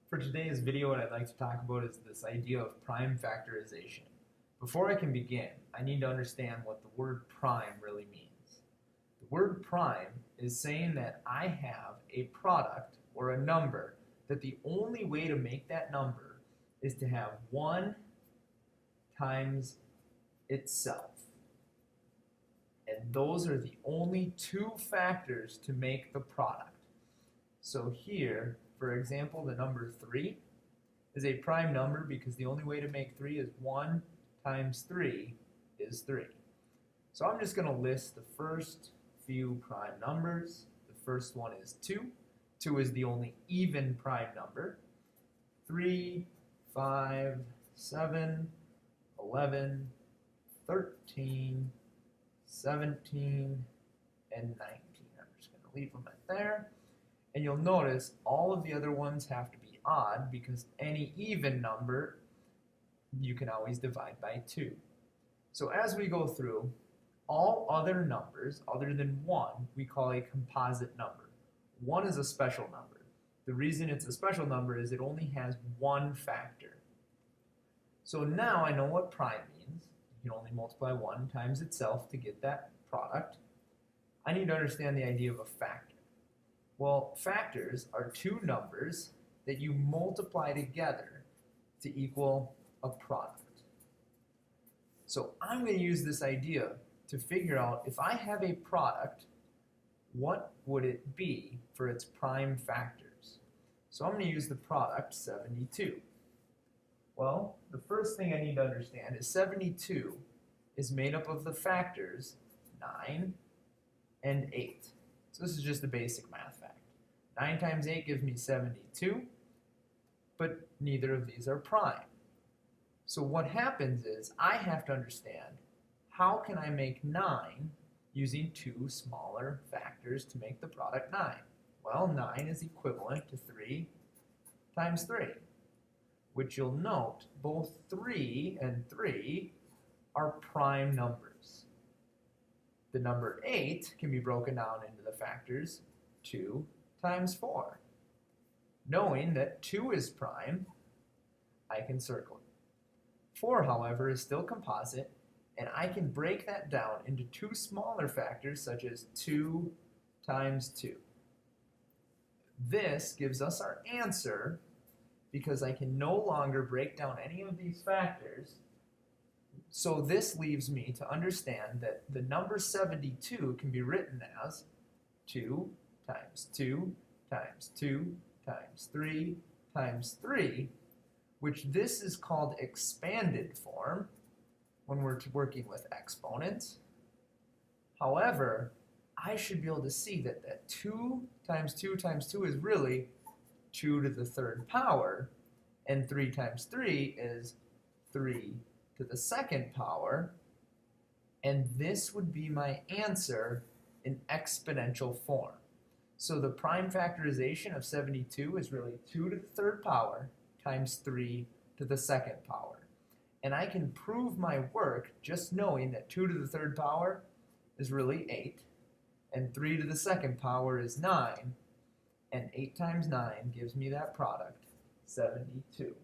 For today's video, what I'd like to talk about is this idea of prime factorization. Before I can begin, I need to understand what the word prime really means. The word prime is saying that I have a product or a number that the only way to make that number is to have 1 times itself. And those are the only two factors to make the product. So here, for example, the number 3 is a prime number because the only way to make 3 is 1 times 3 is 3. So I'm just going to list the first few prime numbers. The first one is 2. 2 is the only even prime number. 3, 5, 7, 11, 13, 17, and 19. I'm just going to leave them at there. And you'll notice all of the other ones have to be odd because any even number you can always divide by 2. So as we go through, all other numbers other than 1 we call a composite number. 1 is a special number. The reason it's a special number is it only has one factor. So now I know what prime means. You can only multiply 1 times itself to get that product. I need to understand the idea of a factor. Well, factors are two numbers that you multiply together to equal a product. So I'm going to use this idea to figure out if I have a product, what would it be for its prime factors? So I'm going to use the product 72. Well, the first thing I need to understand is 72 is made up of the factors 9 and 8. So this is just a basic math fact. 9 times 8 gives me 72, but neither of these are prime. So what happens is I have to understand how can I make 9 using two smaller factors to make the product 9? Well, 9 is equivalent to 3 times 3, which you'll note both 3 and 3 are prime numbers. The number 8 can be broken down into the factors 2 times 4. Knowing that 2 is prime, I can circle it. 4, however, is still composite, and I can break that down into two smaller factors such as 2 times 2. This gives us our answer because I can no longer break down any of these factors. So this leaves me to understand that the number 72 can be written as 2 times 2 times 2 times 3 times 3, which this is called expanded form when we're working with exponents. However, I should be able to see that that 2 times 2 times 2 is really 2 to the third power, and 3 times 3 is 3 to the second power, and this would be my answer in exponential form. So the prime factorization of 72 is really 2 to the third power times 3 to the second power. And I can prove my work just knowing that 2 to the third power is really 8, and 3 to the second power is 9, and 8 times 9 gives me that product, 72.